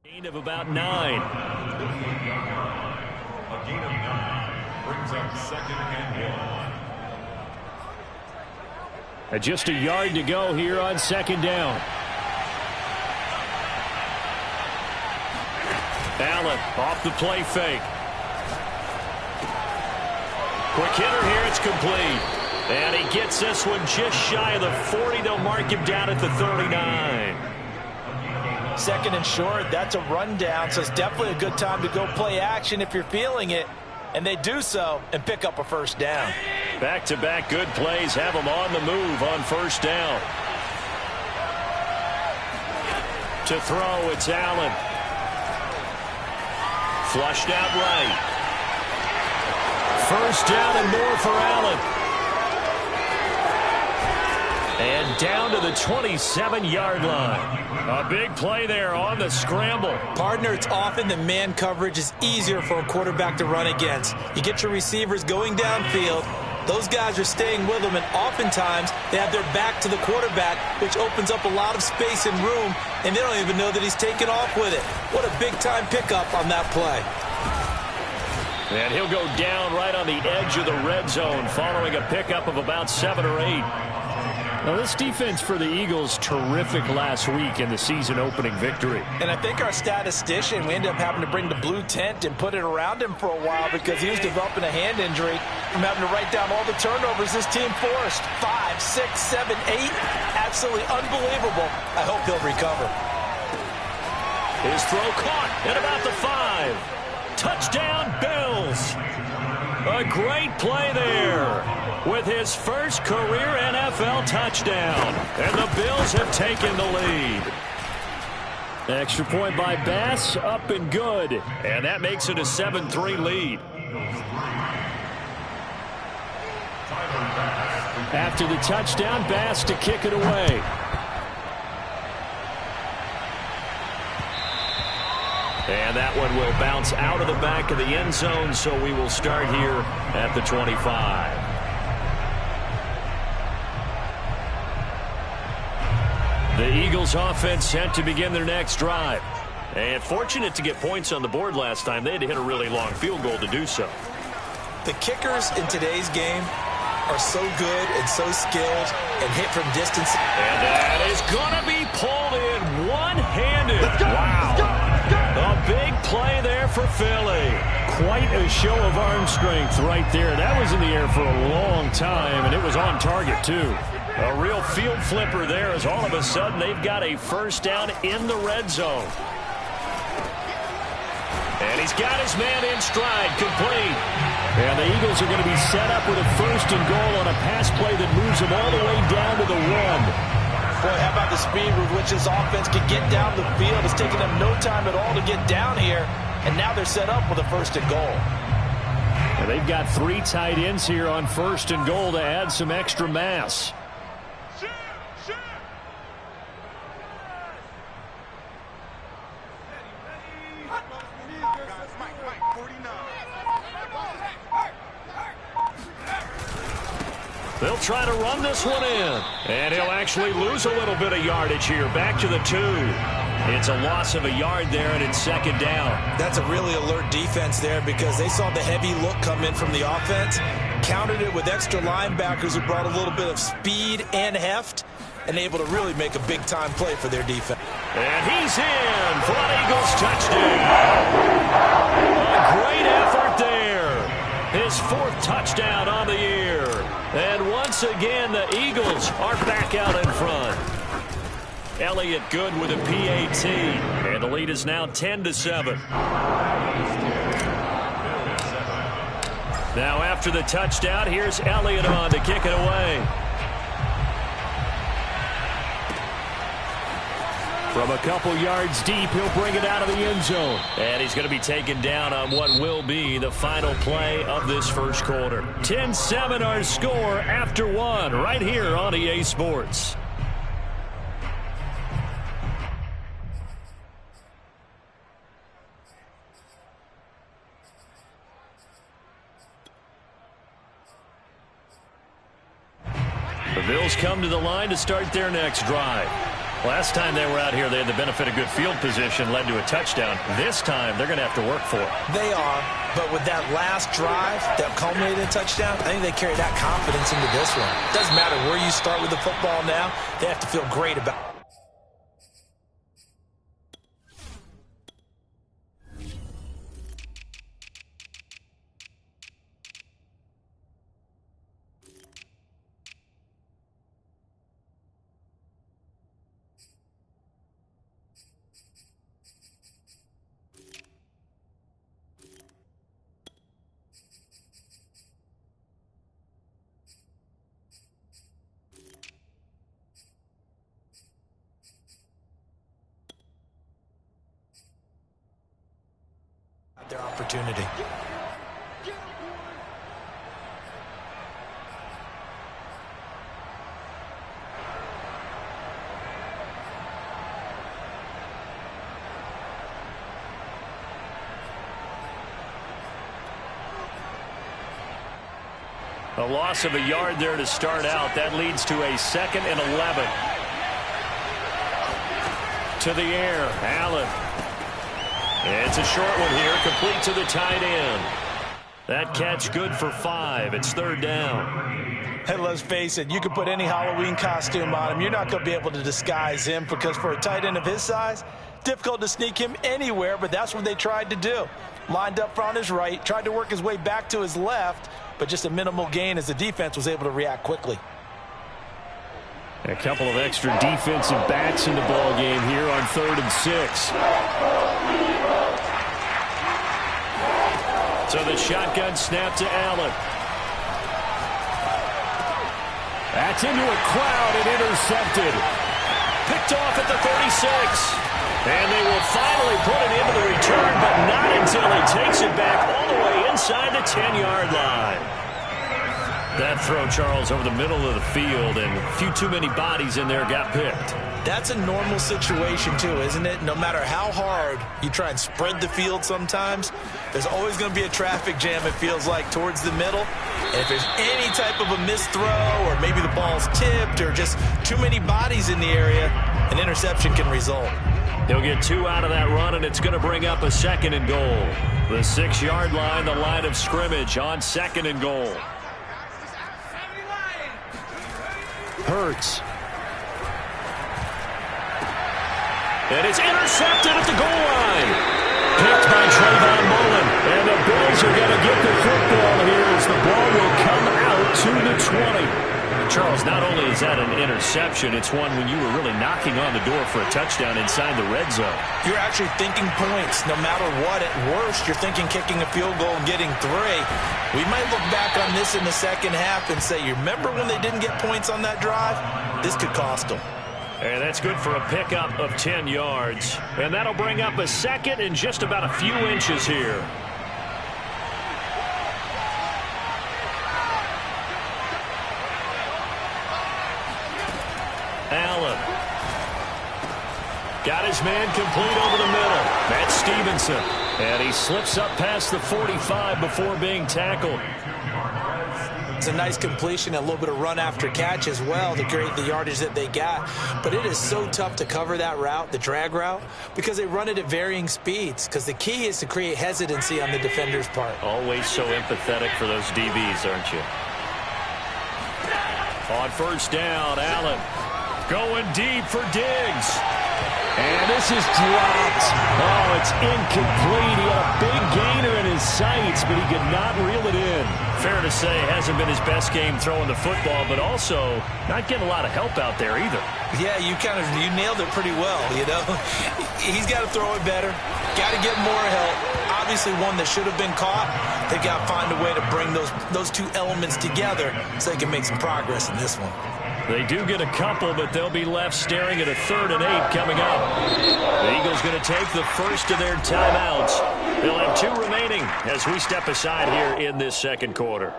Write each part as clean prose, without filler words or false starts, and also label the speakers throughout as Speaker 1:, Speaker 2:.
Speaker 1: Gain of about 9.
Speaker 2: A gain of 9 brings up second and 1.
Speaker 1: Just a yard to go here on second down. Allen off the play fake. Quick hitter here. It's complete. And he gets this one just shy of the 40. They'll mark him down at the 39.
Speaker 3: Second and short, that's a rundown, so it's definitely a good time to go play action if you're feeling it. And they do so and pick up a first down.
Speaker 1: Back-to-back good plays have them on the move on first down. To throw, it's Allen. Flushed out right. First down and more for Allen. And down to the 27-yard line. A big play there on the scramble.
Speaker 3: Partner, it's often the man coverage is easier for a quarterback to run against. You get your receivers going downfield. Those guys are staying with them, and oftentimes they have their back to the quarterback, which opens up a lot of space and room, and they don't even know that he's taken off with it. What a big-time pickup on that play.
Speaker 1: And he'll go down right on the edge of the red zone following a pickup of about 7 or 8. Now, this defense for the Eagles, terrific last week in the season-opening victory.
Speaker 3: And I think our statistician, we ended up having to bring the blue tent and put it around him for a while because he was developing a hand injury from having to write down all the turnovers this team forced. 5, 6, 7, 8. Absolutely unbelievable. I hope he'll recover.
Speaker 1: His throw caught at about the 5. Touchdown, Bills. A great play there with his first career NFL touchdown. And the Bills have taken the lead. Extra point by Bass, up and good. And that makes it a 7-3 lead. After the touchdown, Bass to kick it away. And that one will bounce out of the back of the end zone, so we will start here at the 25. The Eagles offense set to begin their next drive. And fortunate to get points on the board last time. They had to hit a really long field goal to do so.
Speaker 3: The kickers in today's game are so good and so skilled and hit from distance.
Speaker 1: And that is going to be pulled in one-handed. Wow. A big play there for Philly. Quite a show of arm strength right there. That was in the air for a long time, and it was on target, too. A real field flipper there as all of a sudden they've got a first down in the red zone. And he's got his man in stride, complete. And the Eagles are going to be set up with a first and goal on a pass play that moves them all the way down to the 1.
Speaker 3: Boy, how about the speed with which this offense can get down the field? It's taken them no time at all to get down here, and now they're set up with a first and goal.
Speaker 1: And they've got 3 tight ends here on first and goal to add some extra mass. They'll try to run this one in. And he'll actually lose a little bit of yardage here. Back to the 2. It's a loss of a yard there, and it's second down.
Speaker 3: That's a really alert defense there because they saw the heavy look come in from the offense, countered it with extra linebackers who brought a little bit of speed and heft, and able to really make a big-time play for their defense.
Speaker 1: And he's in for an Eagles touchdown. A great effort there. His 4th touchdown on the year. And once again, the Eagles are back out in front. Elliott good with a PAT. And the lead is now 10-7. Now after the touchdown, here's Elliott on to kick it away. From a couple yards deep, he'll bring it out of the end zone. And he's going to be taken down on what will be the final play of this first quarter. 10-7 our score after 1 right here on EA Sports. The Bills come to the line to start their next drive. Last time they were out here, they had the benefit of good field position, led to a touchdown. This time, they're going to have to work for it.
Speaker 3: They are, but with that last drive that culminated in a touchdown, I think they carry that confidence into this one. Doesn't matter where you start with the football now, they have to feel great about it. Their opportunity.
Speaker 1: A loss of a yard there to start out. That leads to a 2nd and 11. To the air, Allen. It's a short one here, complete to the tight end. That catch good for 5. It's 3rd down.
Speaker 3: Hey, let's face it, you can put any Halloween costume on him. You're not going to be able to disguise him because for a tight end of his size, difficult to sneak him anywhere, but that's what they tried to do. Lined up on his right, tried to work his way back to his left, but just a minimal gain as the defense was able to react quickly.
Speaker 1: A couple of extra defensive backs in the ball game here on 3rd and 6. So the shotgun snap to Allen. That's into a crowd and intercepted. Picked off at the 36. And they will finally put it into the return, but not until he takes it back all the way inside the 10-yard line. That throw, Charles, over the middle of the field, and a few too many bodies in there got picked.
Speaker 3: That's a normal situation, too, isn't it? No matter how hard you try and spread the field sometimes, there's always going to be a traffic jam, it feels like, towards the middle. And if there's any type of a missed throw or maybe the ball's tipped or just too many bodies in the area, an interception can result.
Speaker 1: He'll get 2 out of that run, and it's going to bring up a 2nd and goal. The 6-yard line, the line of scrimmage on 2nd and goal. Hurts. And it's intercepted at the goal line. Picked by Trayvon Mullen. And the Bills are going to get the football here as the ball will come out to the 20. Charles, not only is that an interception, it's one when you were really knocking on the door for a touchdown inside the red zone.
Speaker 3: You're actually thinking points no matter what. At worst, you're thinking kicking a field goal and getting 3. We might look back on this in the second half and say, you remember when they didn't get points on that drive? This could cost them.
Speaker 1: And that's good for a pickup of 10 yards. And that'll bring up a 2nd and just about a few inches here. Allen. Got his man complete over the middle. That's Stevenson. And he slips up past the 45 before being tackled.
Speaker 3: It's a nice completion, a little bit of run after catch as well to create the yardage that they got. But it is so tough to cover that route, the drag route, because they run it at varying speeds. Because the key is to create hesitancy on the defender's part.
Speaker 1: Always so empathetic for those DBs, aren't you? On 1st down, Allen going deep for Diggs. And this is dropped. Oh, it's incomplete. He had a big gainer in his sights, but he could not reel it in. Fair to say, hasn't been his best game throwing the football, but also not getting a lot of help out there either.
Speaker 3: Yeah, you nailed it pretty well, you know. He's got to throw it better. Got to get more help. Obviously one that should have been caught. They got to find a way to bring those two elements together so they can make some progress in this one.
Speaker 1: They do get a couple, but they'll be left staring at a 3rd and 8 coming up. The Eagles going to take the first of their timeouts. They'll have 2 remaining as we step aside here in this 2nd quarter.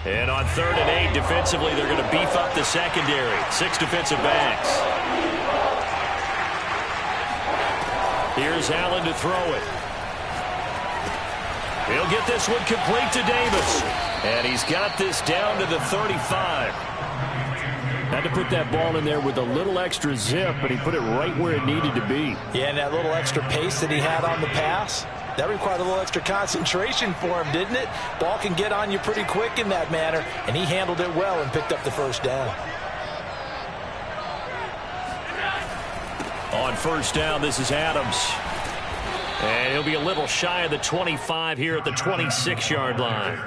Speaker 1: And on 3rd and 8, defensively, they're going to beef up the secondary. 6 defensive backs. Here's Allen to throw it. He'll get this one complete to Davis. And he's got this down to the 35. Had to put that ball in there with a little extra zip, but he put it right where it needed to be.
Speaker 3: Yeah, and that little extra pace that he had on the pass, that required a little extra concentration for him, didn't it? Ball can get on you pretty quick in that manner, and he handled it well and picked up the first down.
Speaker 1: On first down, this is Adams. And he'll be a little shy of the 25 here at the 26-yard line.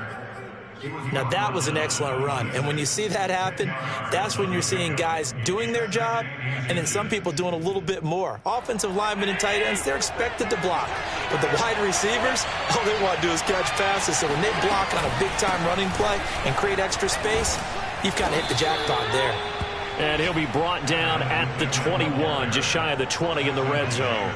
Speaker 3: Now, that was an excellent run. And when you see that happen, that's when you're seeing guys doing their job and then some people doing a little bit more. Offensive linemen and tight ends, they're expected to block. But the wide receivers, all they want to do is catch passes. So when they block on a big-time running play and create extra space, you've kind of hit the jackpot there.
Speaker 1: And he'll be brought down at the 21, just shy of the 20 in the red zone.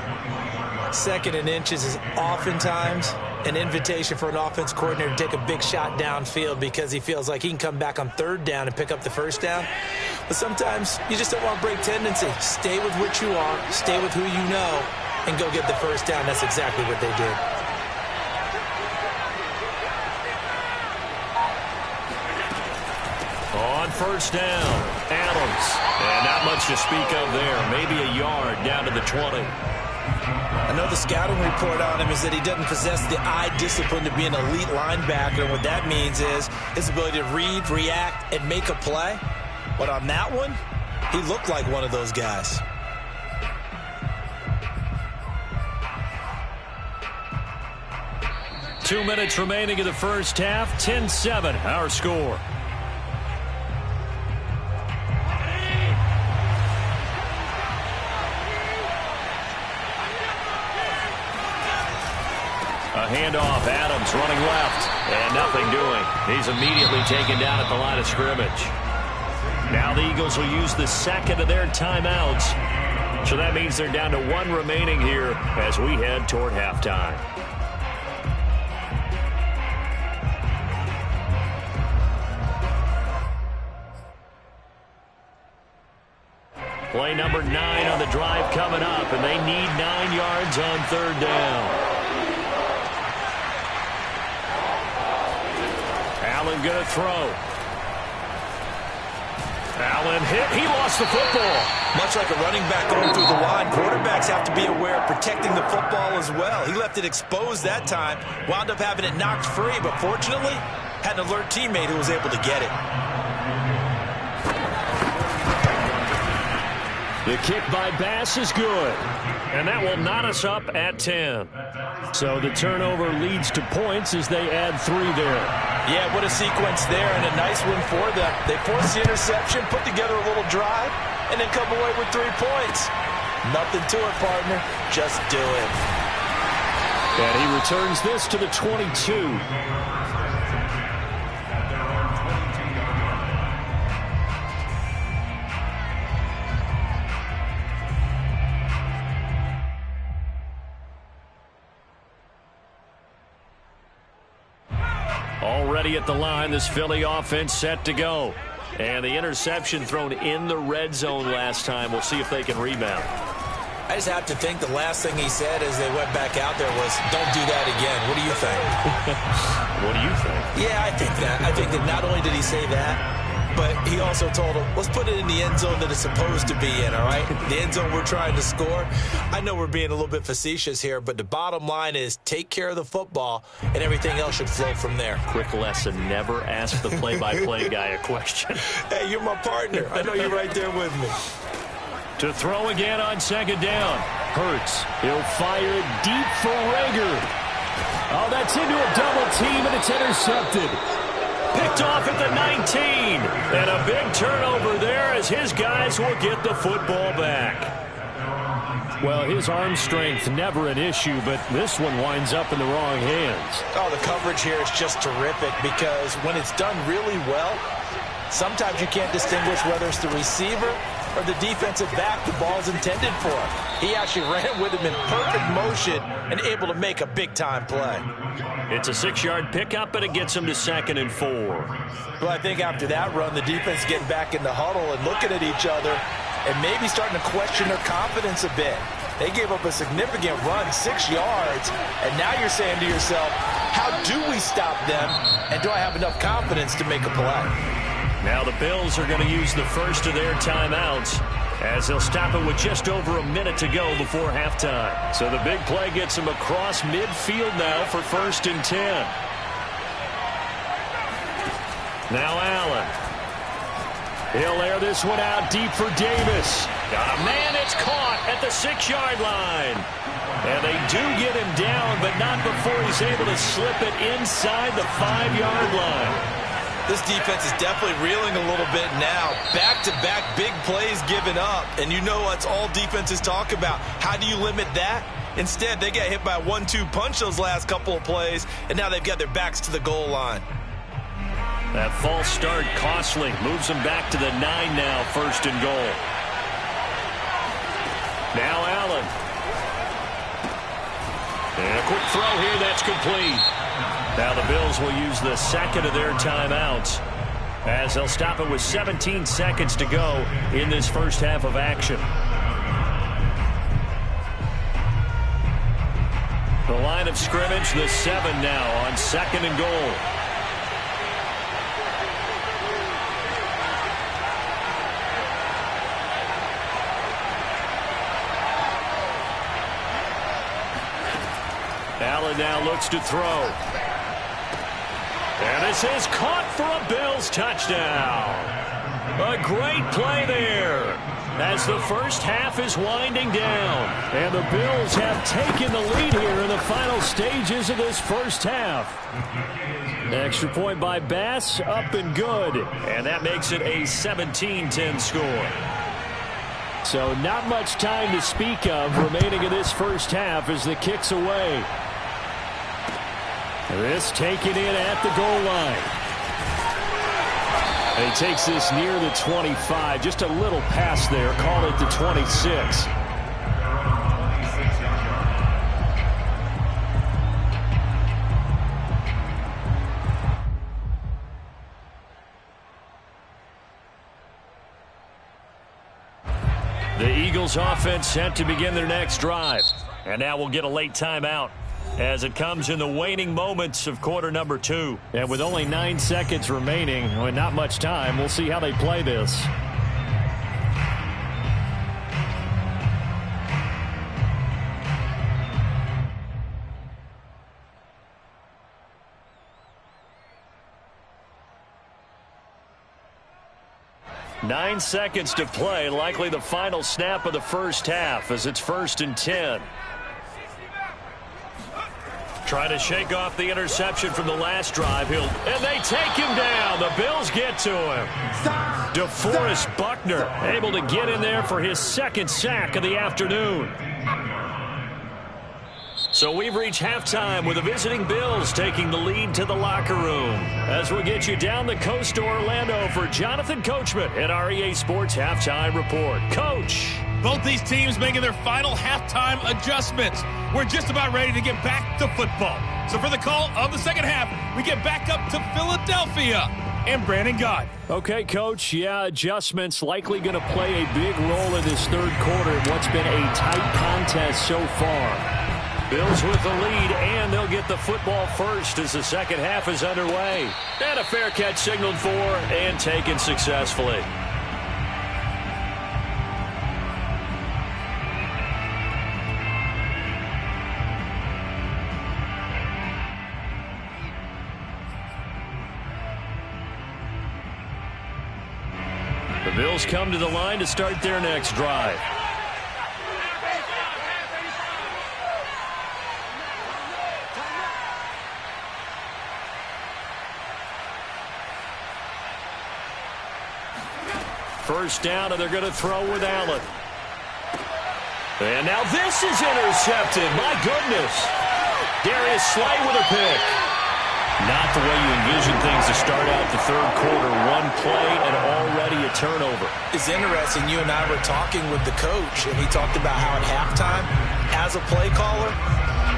Speaker 3: 2nd and inches is oftentimes an invitation for an offense coordinator to take a big shot downfield because he feels like he can come back on 3rd down and pick up the first down. But sometimes you just don't want to break tendency. Stay with what you are, stay with who you know, and go get the first down. That's exactly what they did.
Speaker 1: On first down, Adams. And not much to speak of there. Maybe a yard down to the 20.
Speaker 3: I know the scouting report on him is that he doesn't possess the eye discipline to be an elite linebacker. And what that means is his ability to read, react, and make a play. But on that one, he looked like one of those guys.
Speaker 1: Two minutes remaining in the first half. 10-7, our score. A handoff, Adams running left, and nothing doing. He's immediately taken down at the line of scrimmage. Now the Eagles will use the second of their timeouts. So that means they're down to 1 remaining here as we head toward halftime. Play number 9 on the drive coming up, and they need 9 yards on 3rd down. Allen going to throw. Allen hit. He lost the football.
Speaker 3: Much like a running back going through the line, quarterbacks have to be aware of protecting the football as well. He left it exposed that time, wound up having it knocked free, but fortunately had an alert teammate who was able to get it.
Speaker 1: The kick by Bass is good, and that will knot us up at 10. So the turnover leads to points as they add 3 there.
Speaker 3: Yeah, what a sequence there, and a nice one for them. They force the interception, put together a little drive, and then come away with 3 points. Nothing to it, partner. Just do it.
Speaker 1: And he returns this to the 22. Already at the line, this Philly offense set to go. And the interception thrown in the red zone last time. We'll see if they can rebound.
Speaker 3: I just have to think the last thing he said as they went back out there was, don't do that again. What do you think?
Speaker 1: What do you think?
Speaker 3: Yeah, I think that. I think that not only did he say that, but he also told him, let's put it in the end zone that it's supposed to be in, all right? The end zone we're trying to score. I know we're being a little bit facetious here, but the bottom line is take care of the football, and everything else should flow from there.
Speaker 1: Quick lesson, never ask the play-by-play guy a question.
Speaker 3: Hey, you're my partner. I know you're right there with me.
Speaker 1: To throw again on 2nd down. Hurts. He'll fire deep for Rager. Oh, that's into a double team, and it's intercepted. Picked off at the 19. And a big turnover there as his guys will get the football back. Well, his arm strength never an issue, but this one winds up in the wrong hands.
Speaker 3: Oh, the coverage here is just terrific because when it's done really well, sometimes you can't distinguish whether it's the receiver or the defensive back the ball's intended for. He actually ran with him in perfect motion and able to make a big-time play.
Speaker 1: It's a 6-yard pickup, and it gets him to 2nd and 4.
Speaker 3: Well, I think after that run, the defense getting back in the huddle and looking at each other and maybe starting to question their confidence a bit. They gave up a significant run, 6 yards, and now you're saying to yourself, How do we stop them, and do I have enough confidence to make a play?
Speaker 1: Now the Bills are going to use the first of their timeouts as they'll stop it with just over a minute to go before halftime. So the big play gets them across midfield now for 1st and 10. Now Allen. He'll air this one out deep for Davis. Got a man, it's caught at the 6-yard line. And they do get him down, but not before he's able to slip it inside the 5-yard line.
Speaker 3: This defense is definitely reeling a little bit now. Back-to-back big plays given up. And you know that's all defenses talk about. How do you limit that? Instead, they get hit by a 1-2 punch those last couple of plays, and now they've got their backs to the goal line.
Speaker 1: That false start costly. Moves them back to the 9 now, 1st and goal. Now Allen. And a quick throw here, that's complete. Now the Bills will use the second of their timeouts as they'll stop it with 17 seconds to go in this first half of action. The line of scrimmage, the 7 now on 2nd and goal. Allen now looks to throw. And this is caught for a Bills touchdown. A great play there as the first half is winding down. And the Bills have taken the lead here in the final stages of this first half. Extra point by Bass, up and good. And that makes it a 17-10 score. So not much time to speak of remaining in this first half as the kick's away. This taken in at the goal line. And he takes this near the 25. Just a little pass there. Call it the 26. The Eagles offense set to begin their next drive. And now we'll get a late timeout as it comes in the waning moments of quarter number 2. And with only 9 seconds remaining, and not much time, we'll see how they play this. Nine seconds to play, likely the final snap of the first half as it's 1st and 10. Trying to shake off the interception from the last drive. And they take him down. The Bills get to him. DeForest Buckner able to get in there for his 2nd sack of the afternoon. So we've reached halftime with the visiting Bills taking the lead to the locker room. As we get you down the coast to Orlando for Jonathan Coachman at our EA Sports Halftime Report. Coach.
Speaker 4: Both these teams making their final halftime adjustments. We're just about ready to get back to football. So for the call of the second half, we get back up to Philadelphia and Brandon Gott.
Speaker 1: Okay, Coach. Yeah, adjustments likely going to play a big role in this third quarter in what's been a tight contest so far. Bills with the lead, and they'll get the football first as the second half is underway. And a fair catch signaled for and taken successfully. The Bills come to the line to start their next drive. First down, and they're going to throw with Allen. And now this is intercepted. My goodness. Darius Slay with a pick. Not the way you envision things to start out the third quarter. One play and already a turnover.
Speaker 3: It's interesting. You and I were talking with the coach, and he talked about how at halftime, as a play caller,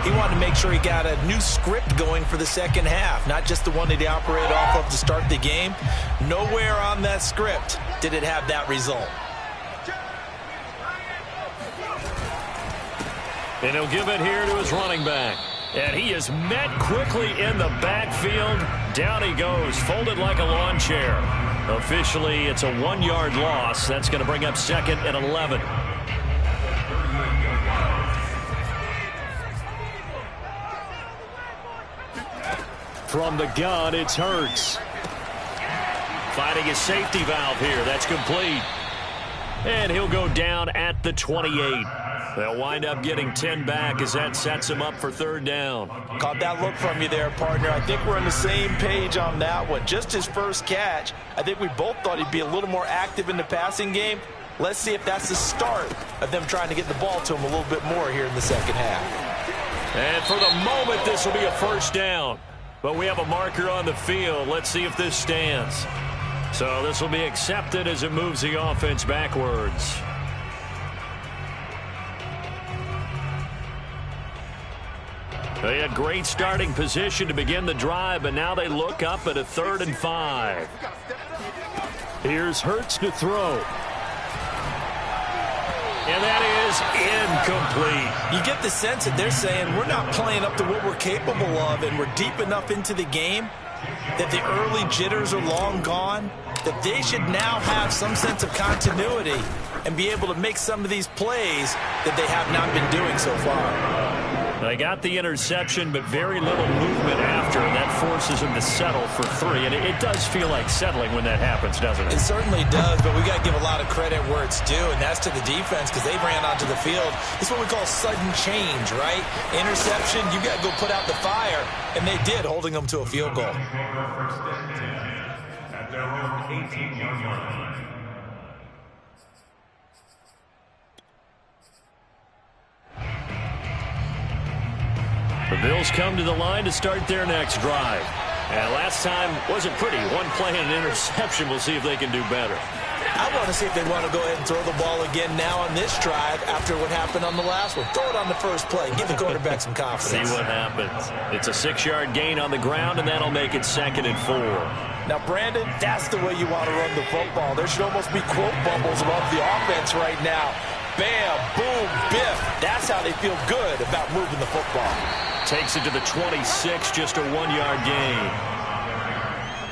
Speaker 3: he wanted to make sure he got a new script going for the second half, not just the one that he operated off of to start the game. Nowhere on that script did it have that result.
Speaker 1: And he'll give it here to his running back. And he is met quickly in the backfield. Down he goes, folded like a lawn chair. Officially, it's a 1-yard loss. That's going to bring up second and 11. From the gun, it's Hurts. Finding his safety valve here. That's complete. And he'll go down at the 28. They'll wind up getting 10 back as that sets him up for third down.
Speaker 3: Caught that look from you there, partner. I think we're on the same page on that one. Just his first catch. I think we both thought he'd be a little more active in the passing game. Let's see if that's the start of them trying to get the ball to him a little bit more here in the second half.
Speaker 1: And for the moment, this will be a first down. But we have a marker on the field. Let's see if this stands. So this will be accepted as it moves the offense backwards. They had great starting position to begin the drive, but now they look up at a 3rd and 5. Here's Hurts to throw. And that is incomplete.
Speaker 3: You get the sense that they're saying we're not playing up to what we're capable of, and we're deep enough into the game that the early jitters are long gone, that they should now have some sense of continuity and be able to make some of these plays that they have not been doing so far.
Speaker 1: They got the interception, but very little movement after, and that forces them to settle for 3. And it does feel like settling when that happens, doesn't it?
Speaker 3: It certainly does, but we got to give a lot of credit where it's due, and that's to the defense because they ran onto the field. It's what we call sudden change, right? Interception, you got to go put out the fire, and they did, holding them to a field goal.
Speaker 2: At their own 18-yard line.
Speaker 1: The Bills come to the line to start their next drive. And last time wasn't pretty. One play and an interception. We'll see if they can do better.
Speaker 3: I want to see if they want to go ahead and throw the ball again now on this drive after what happened on the last one. Throw it on the first play. Give the quarterback some confidence.
Speaker 1: See what happens. It's a 6-yard gain on the ground, and that'll make it 2nd and 4.
Speaker 3: Now, Brandon, that's the way you want to run the football. There should almost be quote bubbles above the offense right now. Bam, boom, biff. That's how they feel good about moving the football.
Speaker 1: Takes it to the 26, just a 1-yard gain.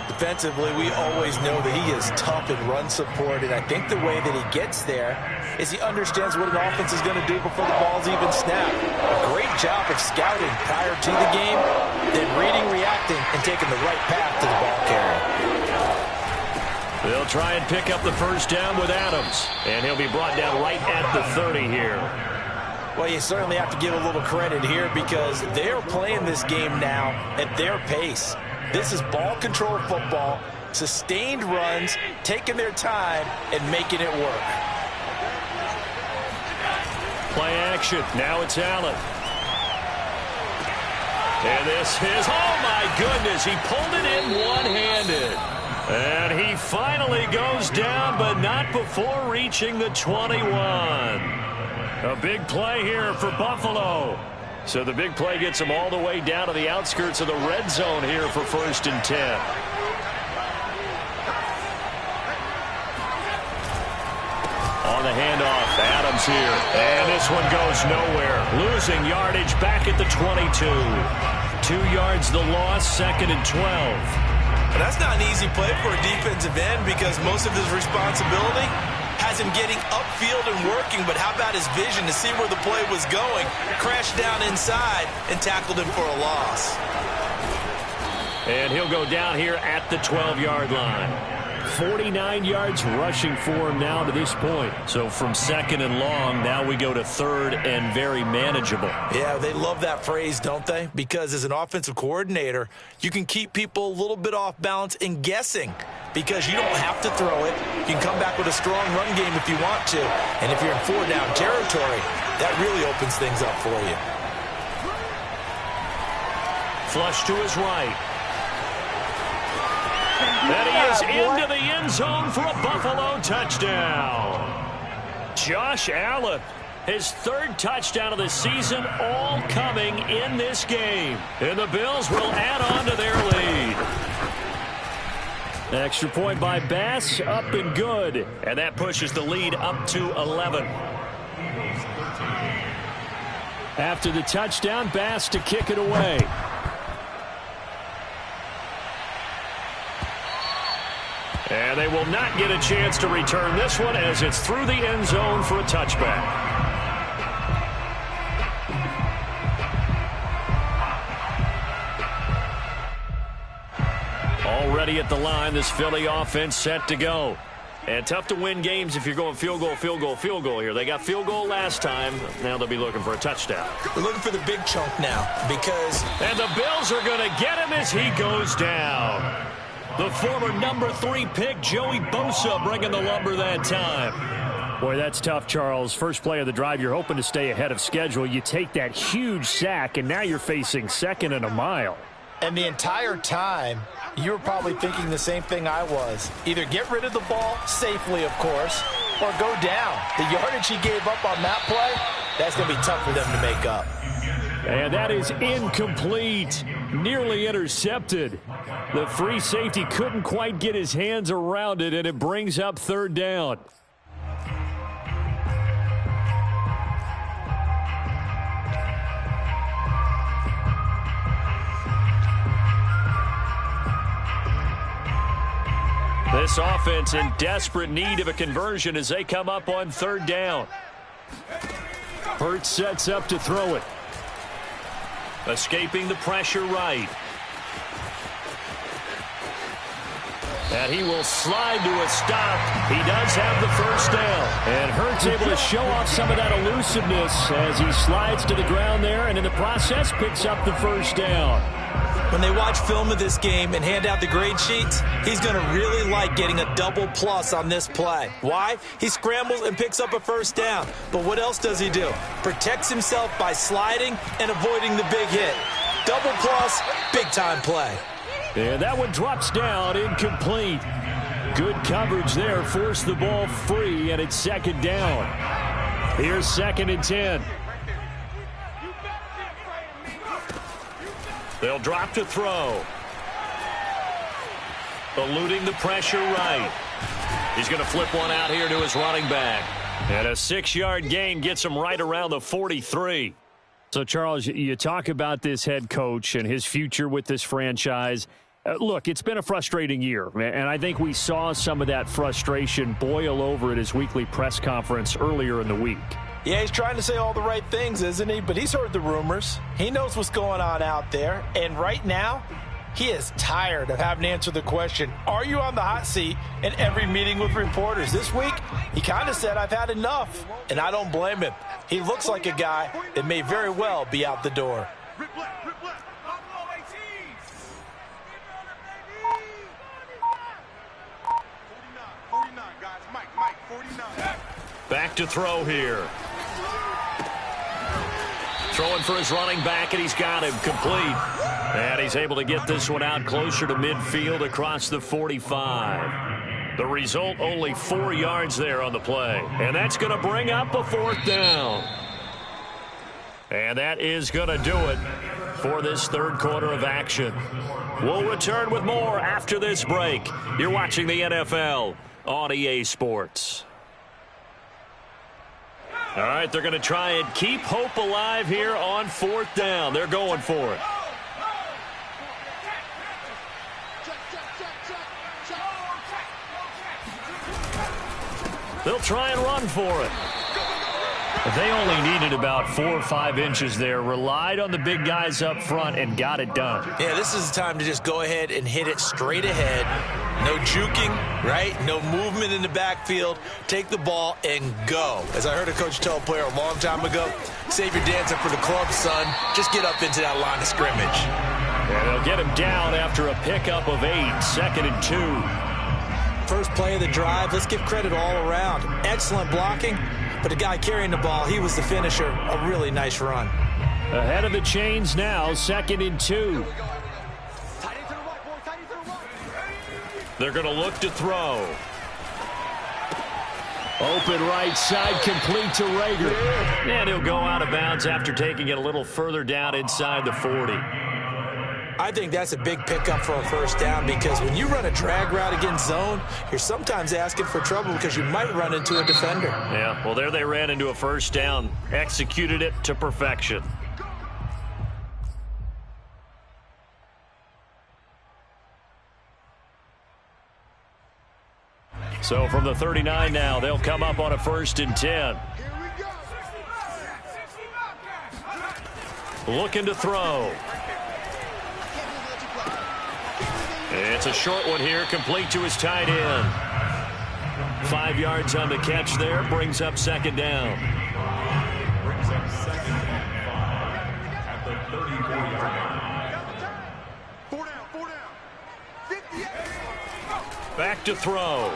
Speaker 3: Defensively, we always know that he is tough in run support, and I think the way that he gets there is he understands what an offense is going to do before the ball's even snapped. A great job of scouting prior to the game, then reading, reacting, and taking the right path to the ball carrier.
Speaker 1: They'll try and pick up the first down with Adams, and he'll be brought down right at the 30 here.
Speaker 3: Well, you certainly have to give a little credit here because they're playing this game now at their pace. This is ball control football, sustained runs, taking their time, and making it work.
Speaker 1: Play action. Now it's Allen. And this is, oh my goodness, he pulled it in one-handed. And he finally goes down, but not before reaching the 21. A big play here for Buffalo. So the big play gets them all the way down to the outskirts of the red zone here for 1st and 10. On the handoff, Adams here. And this one goes nowhere. Losing yardage back at the 22. 2 yards the loss, 2nd and 12.
Speaker 3: But that's not an easy play for a defensive end because most of his responsibility has him getting upfield and working, but how about his vision to see where the play was going? Crashed down inside and tackled him for a loss.
Speaker 1: And he'll go down here at the 12-yard line. 49 yards rushing for him now to this point. So from 2nd and long, now we go to 3rd and very manageable. Yeah,
Speaker 3: they love that phrase, don't they? Because as an offensive coordinator, you can keep people a little bit off balance and guessing because you don't have to throw it. You can come back with a strong run game if you want to. And if you're in 4-down territory, that really opens things up for you.
Speaker 1: Flush to his right. And he is into the end zone for a Buffalo touchdown. Josh Allen, his 3rd touchdown of the season, all coming in this game. And the Bills will add on to their lead. Extra point by Bass, up and good. And that pushes the lead up to 11. After the touchdown, Bass to kick it away. And they will not get a chance to return this one as it's through the end zone for a touchback. Already at the line, this Philly offense set to go. And tough to win games if you're going field goal, field goal, field goal here. They got field goal last time. Now they'll be looking for a touchdown.
Speaker 3: They're looking for the big chunk now because...
Speaker 1: And the Bills are going to get him as he goes down. The former number 3 pick, Joey Bosa, bringing the lumber that time. Boy, that's tough, Charles. First play of the drive, you're hoping to stay ahead of schedule. You take that huge sack, and now you're facing 2nd and a mile.
Speaker 3: And the entire time, you were probably thinking the same thing I was. Either get rid of the ball safely, of course, or go down. The yardage he gave up on that play, that's going to be tough for them to make up.
Speaker 1: And that is incomplete. Nearly intercepted. The free safety couldn't quite get his hands around it, and it brings up 3rd down. This offense in desperate need of a conversion as they come up on 3rd down. Hurts sets up to throw it. Escaping the pressure right. And he will slide to a stop. He does have the 1st down. And Hurts able to show off some of that elusiveness as he slides to the ground there and in the process picks up the 1st down.
Speaker 3: When they watch film of this game and hand out the grade sheets, he's going to really like getting a double plus on this play. Why? He scrambles and picks up a 1st down. But what else does he do? Protects himself by sliding and avoiding the big hit. Double plus, big-time play.
Speaker 1: And that one drops down, incomplete. Good coverage there, forced the ball free, and it's 2nd down. Here's 2nd and 10. They'll drop to throw. Eluding the pressure right. He's going to flip one out here to his running back. And a 6-yard gain gets him right around the 43. So, Charles, you talk about this head coach and his future with this franchise. Look, it's been a frustrating year, and I think we saw some of that frustration boil over at his weekly press conference earlier in the week.
Speaker 3: Yeah, he's trying to say all the right things, isn't he? But he's heard the rumors. He knows what's going on out there. And right now, he is tired of having to answer the question, are you on the hot seat, in every meeting with reporters. This week, he kind of said, I've had enough. And I don't blame him. He looks like a guy that may very well be out the door.
Speaker 1: Back to throw here. Throwing for his running back, and he's got him complete. And he's able to get this one out closer to midfield across the 45. The result, only 4 yards there on the play. And that's going to bring up a 4th down. And that is going to do it for this 3rd quarter of action. We'll return with more after this break. You're watching the NFL on EA Sports. All right, they're going to try and keep hope alive here on 4th down. They're going for it. They'll try and run for it. They only needed about 4 or 5 inches there, relied on the big guys up front, and got it done.
Speaker 3: Yeah, this is the time to just go ahead and hit it straight ahead. No juking, right? No movement in the backfield. Take the ball and go. As I heard a coach tell a player a long time ago, save your dancing for the club, son. Just get up into that line of scrimmage.
Speaker 1: And they'll get him down after a pickup of 8, 2nd and 2.
Speaker 3: First play of the drive, let's give credit all around. Excellent blocking. But the guy carrying the ball, he was the finisher. A really nice run.
Speaker 1: Ahead of the chains now, 2nd and 2. They're going to look to throw. Open right side, complete to Rager. And he'll go out of bounds after taking it a little further down inside the 40.
Speaker 3: I think that's a big pickup for a first down because when you run a drag route against zone, you're sometimes asking for trouble because you might run into a defender.
Speaker 1: Yeah, well, there they ran into a first down, executed it to perfection. So from the 39 now, they'll come up on a 1st and 10. Looking to throw. It's a short one here, complete to his tight end. 5 yards on the catch there, brings up 2nd down.
Speaker 2: Brings up 2nd and 5 at the 34-yard line. 4 down. 58.
Speaker 1: Back to throw.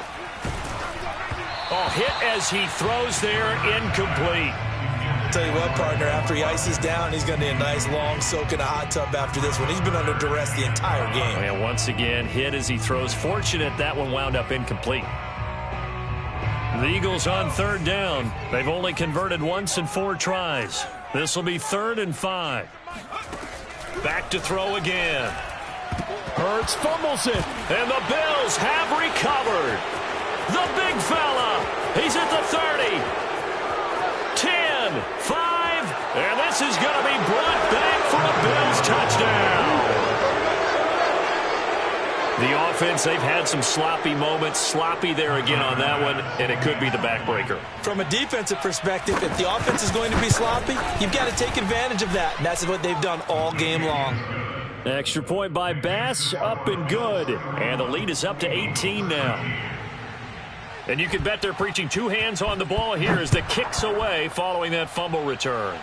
Speaker 1: Oh, hit as he throws there, incomplete.
Speaker 3: I'll tell you what, partner, after he ices down, he's going to need a nice long soak in a hot tub after this one. He's been under duress the entire game.
Speaker 1: And once again, hit as he throws. Fortunate that one wound up incomplete. The Eagles on 3rd down. They've only converted once in 4 tries. This will be 3rd and 5. Back to throw again. Hurts fumbles it. And the Bills have recovered. The big fella. He's at the 30. 10, 5, and this is going to be brought back for a Bills touchdown. The offense, they've had some sloppy moments. Sloppy there again on that one, and it could be the backbreaker.
Speaker 3: From a defensive perspective, if the offense is going to be sloppy, you've got to take advantage of that. And that's what they've done all game long.
Speaker 1: Extra point by Bass, up and good. And the lead is up to 18 now. And you can bet they're preaching 2 hands on the ball here as the kick's away following that fumble return.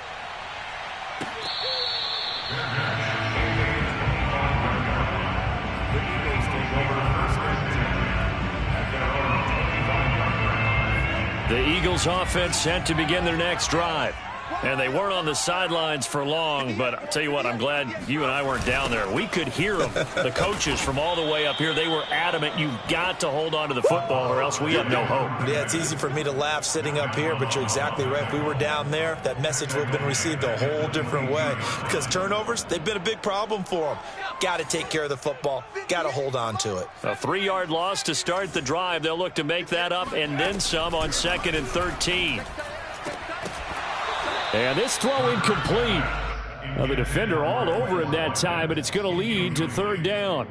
Speaker 1: The Eagles offense set to begin their next drive. And they weren't on the sidelines for long, but I'll tell you what, I'm glad you and I weren't down there. We could hear them, the coaches from all the way up here. They were adamant, you've got to hold on to the football or else we have no hope.
Speaker 3: Yeah, it's easy for me to laugh sitting up here, but you're exactly right. If we were down there, that message would have been received a whole different way. Because turnovers, they've been a big problem for them. Got to take care of the football. Got to hold on to it.
Speaker 1: A 3-yard loss to start the drive. They'll look to make that up and then some on 2nd and 13. And this throw incomplete. Now the defender all over him that time, but it's going to lead to 3rd down.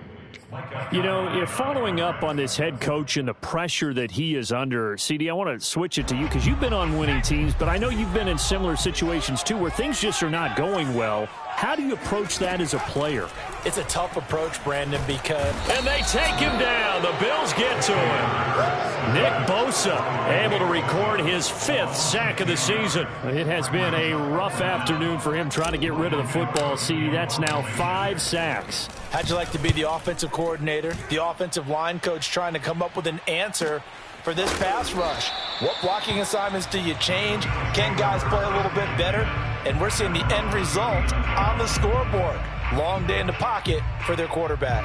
Speaker 1: You know, you're following up on this head coach and the pressure that he is under. CD, I want to switch it to you because you've been on winning teams, but I know you've been in similar situations too where things just are not going well. How do you approach that as a player?
Speaker 3: It's a tough approach, Brandon, because...
Speaker 1: And they take him down. The Bills get to him. Nick Bosa able to record his 5th sack of the season. It has been a rough afternoon for him trying to get rid of the football. See, that's now 5 sacks.
Speaker 3: How'd you like to be the offensive coordinator, the offensive line coach trying to come up with an answer for this pass rush? What blocking assignments do you change? Can guys play a little bit better? And we're seeing the end result on the scoreboard. Long day in the pocket for their quarterback.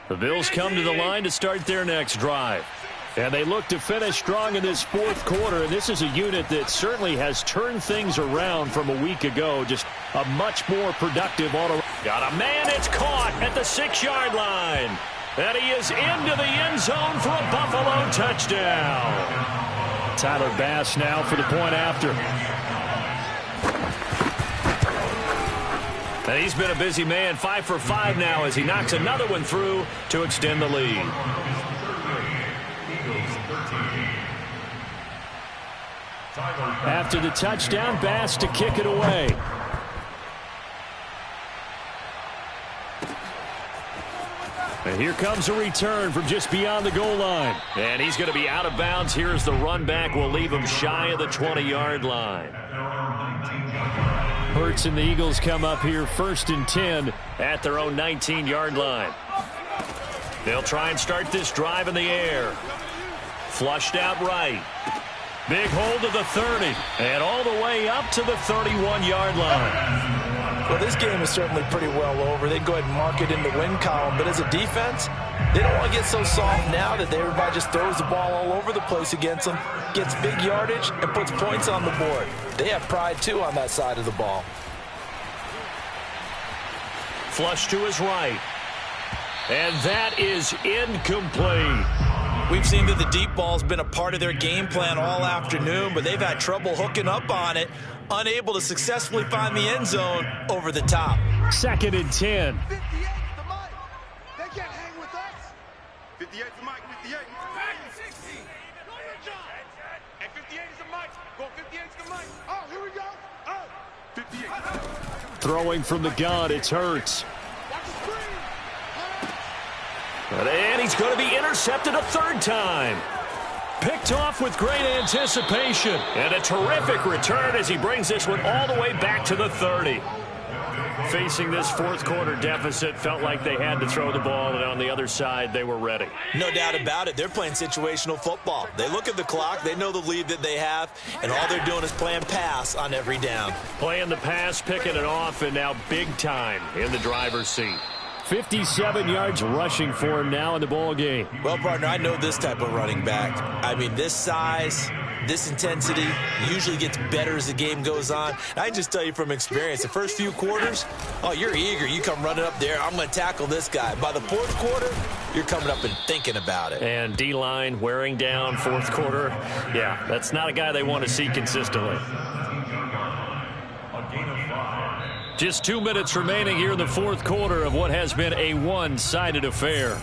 Speaker 1: The Bills come to the line to start their next drive. And they look to finish strong in this 4th quarter. And this is a unit that certainly has turned things around from a week ago. Just a much more productive auto. Got a man, it's caught at the 6-yard line. And he is into the end zone for a Buffalo touchdown. Tyler Bass now for the point after. And he's been a busy man, 5 for 5 now as he knocks another one through to extend the lead. After the touchdown, Bass to kick it away. And here comes a return from just beyond the goal line. And he's going to be out of bounds. Here's the run back. Will leave him shy of the 20-yard line. Hurts and the Eagles come up here 1st and 10 at their own 19-yard line. They'll try and start this drive in the air. Flushed out right. Big hold to the 30. And all the way up to the 31-yard line.
Speaker 3: Well, this game is certainly pretty well over. They'd go ahead and mark it in the win column. But as a defense, they don't want to get so soft now that everybody just throws the ball all over the place against them, gets big yardage, and puts points on the board. They have pride, too, on that side of the ball.
Speaker 1: Flush to his right. And that is incomplete.
Speaker 3: We've seen that the deep ball's been a part of their game plan all afternoon, but they've had trouble hooking up on it, unable to successfully find the end zone over the top.
Speaker 1: 2nd and 10.
Speaker 5: 58 the mic. They can't hang with us. 58 the mic, 58. 60. And 58 is the mic. Go 58 is the mic. Oh, here we go. Oh, 58.
Speaker 1: Throwing from the gun, it's Hurts. And he's going to be intercepted a 3rd time. Picked off with great anticipation. And a terrific return as he brings this one all the way back to the 30. Facing this 4th quarter deficit, felt like they had to throw the ball, and on the other side, they were ready.
Speaker 3: No doubt about it. They're playing situational football. They look at the clock, they know the lead that they have, and all they're doing is playing pass on every down.
Speaker 1: Playing the pass, picking it off, and now big time in the driver's seat. 57 yards rushing for him now in the ball game.
Speaker 3: Well, partner, I know this type of running back. I mean, this size, this intensity usually gets better as the game goes on. And I can just tell you from experience, the first few quarters, oh, you're eager. You come running up there, I'm going to tackle this guy. By the 4th quarter, you're coming up and thinking about it.
Speaker 1: And D-line wearing down 4th quarter. Yeah, that's not a guy they want to see consistently. Just 2 minutes remaining here in the 4th quarter of what has been a one-sided affair.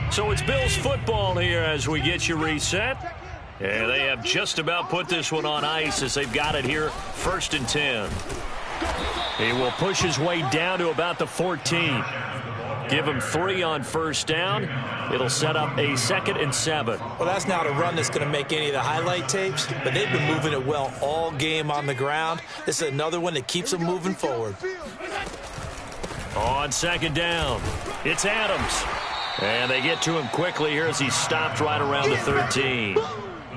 Speaker 1: So it's Bills football here as we get you reset. And they have just about put this one on ice as they've got it here, 1st and 10. He will push his way down to about the 14. Give him 3 on 1st down. It'll set up a 2nd and 7.
Speaker 3: Well, that's not a run that's going to make any of the highlight tapes, but they've been moving it well all game on the ground. This is another one that keeps them moving forward.
Speaker 1: On 2nd down, it's Adams. And they get to him quickly here as he's stopped right around the 13.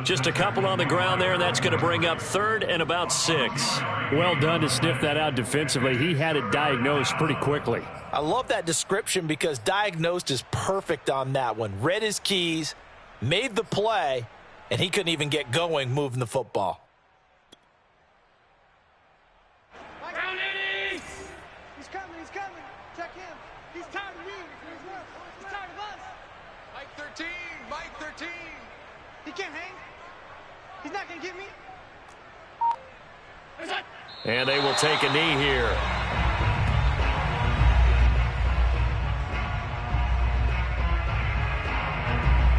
Speaker 1: Just a couple on the ground there, and that's going to bring up 3rd and about 6. Well done to sniff that out defensively. He had it diagnosed pretty quickly.
Speaker 3: I love that description because diagnosed is perfect on that one. Read his keys, made the play, and he couldn't even get going moving the football.
Speaker 5: He's coming, he's coming. Check him. He's tired of me. He's tired of us. Mike 13, Mike 13. He can't hang. He's not going to get me.
Speaker 1: And they will take a knee here.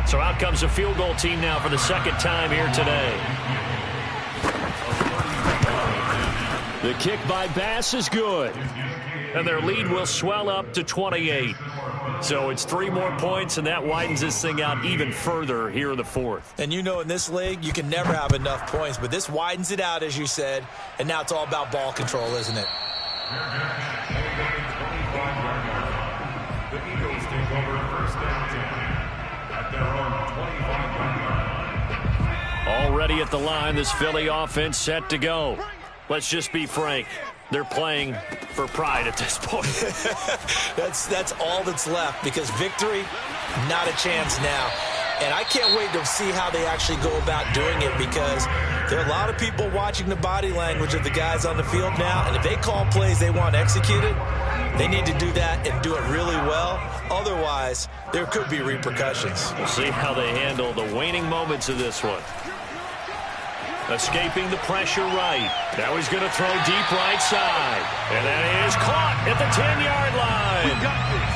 Speaker 1: So out comes a field goal team now for the 2nd time here today. The kick by Bass is good. And their lead will swell up to 28. So it's 3 more points, and that widens this thing out even further here in the 4th.
Speaker 3: And you know in this league, you can never have enough points, but this widens it out, as you said, and now it's all about ball control, isn't it?
Speaker 2: The Eagles take over 1st and 10 at their own 25-yard line.
Speaker 1: Already at the line, this Philly offense set to go. Let's just be frank. They're playing for pride at this point.
Speaker 3: That's all that's left because victory, not a chance now. And I can't wait to see how they actually go about doing it because there are a lot of people watching the body language of the guys on the field now. And if they call plays they want executed, they need to do that and do it really well. Otherwise, there could be repercussions.
Speaker 1: We'll see how they handle the waning moments of this one. Escaping the pressure right. Now he's going to throw deep right side. And that is caught at the 10-yard line.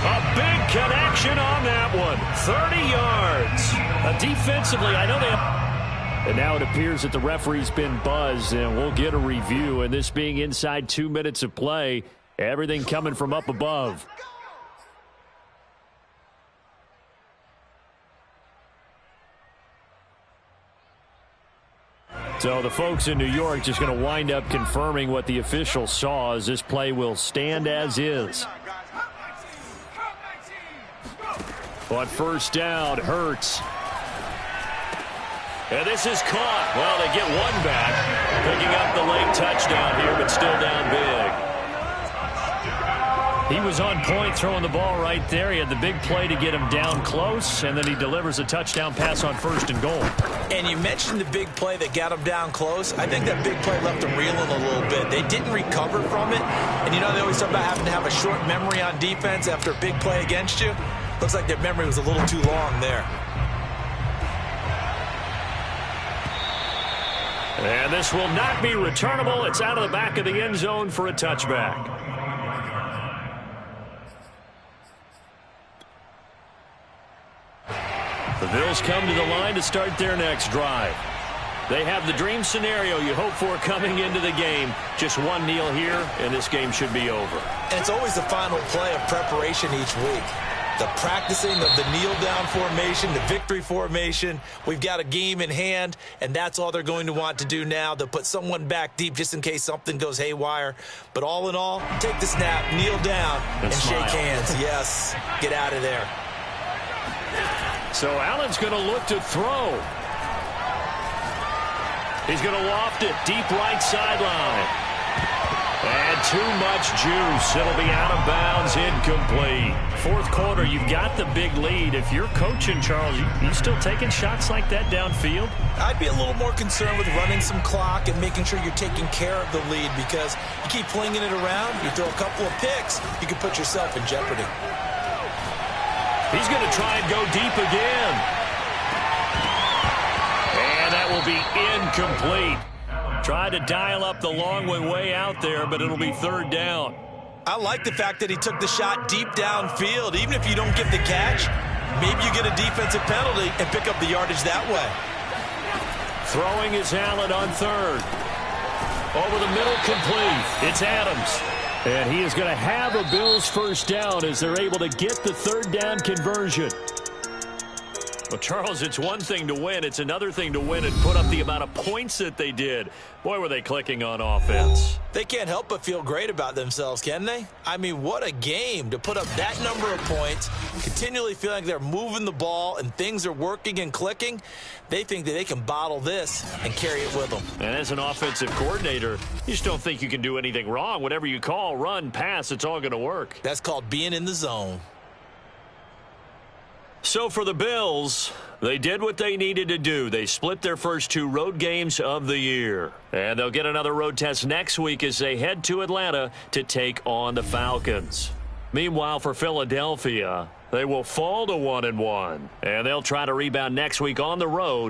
Speaker 1: A big connection on that one. 30 yards. Defensively, I know they have... And now it appears that the referee's been buzzed, and we'll get a review. And this being inside 2 minutes of play, everything coming from up above. So the folks in New York just going to wind up confirming what the official saw as this play will stand as is. On 1st down, Hurts. And this is caught. Well, they get one back. Picking up the late touchdown here, but still down big.
Speaker 6: He was on point throwing the ball right there. He had the big play to get him down close, and then he delivers a touchdown pass on 1st and goal.
Speaker 3: And you mentioned the big play that got him down close. I think that big play left him reeling a little bit. They didn't recover from it. And, you know, they always talk about having to have a short memory on defense after a big play against you. Looks like their memory was a little too long there.
Speaker 1: And this will not be returnable. It's out of the back of the end zone for a touchback. The Bills come to the line to start their next drive. They have the dream scenario you hope for coming into the game. Just one kneel here, and this game should be over.
Speaker 3: And it's always the final play of preparation each week. The practicing of the kneel-down formation, the victory formation. We've got a game in hand, and that's all they're going to want to do now. They'll put someone back deep just in case something goes haywire. But all in all, take the snap, kneel down, and shake hands. Yes, get out of there.
Speaker 1: So Allen's going to look to throw. He's going to loft it deep right sideline. And too much juice. It'll be out of bounds, incomplete. 4th quarter, you've got the big lead. If you're coaching, Charles, you still taking shots like that downfield?
Speaker 3: I'd be a little more concerned with running some clock and making sure you're taking care of the lead, because you keep flinging it around, you throw a couple of picks, you can put yourself in jeopardy.
Speaker 1: He's going to try and go deep again. And that will be incomplete. Try to dial up the long way out there, but it'll be 3rd down.
Speaker 3: I like the fact that he took the shot deep downfield. Even if you don't get the catch, maybe you get a defensive penalty and pick up the yardage that way.
Speaker 1: Throwing is Allen on 3rd. Over the middle, complete. It's Adams. And he is going to have a Bills 1st down as they're able to get the 3rd down conversion. Well, Charles, it's one thing to win. It's another thing to win and put up the amount of points that they did. Boy, were they clicking on offense.
Speaker 3: They can't help but feel great about themselves, can they? I mean, what a game to put up that number of points, continually feeling like they're moving the ball and things are working and clicking. They think that they can bottle this and carry it with them.
Speaker 1: And as an offensive coordinator, you just don't think you can do anything wrong. Whatever you call, run, pass, it's all going to work.
Speaker 3: That's called being in the zone.
Speaker 1: So for the Bills, they did what they needed to do. They split their first 2 road games of the year. And they'll get another road test next week as they head to Atlanta to take on the Falcons. Meanwhile, for Philadelphia, they will fall to 1-1. And they'll try to rebound next week on the road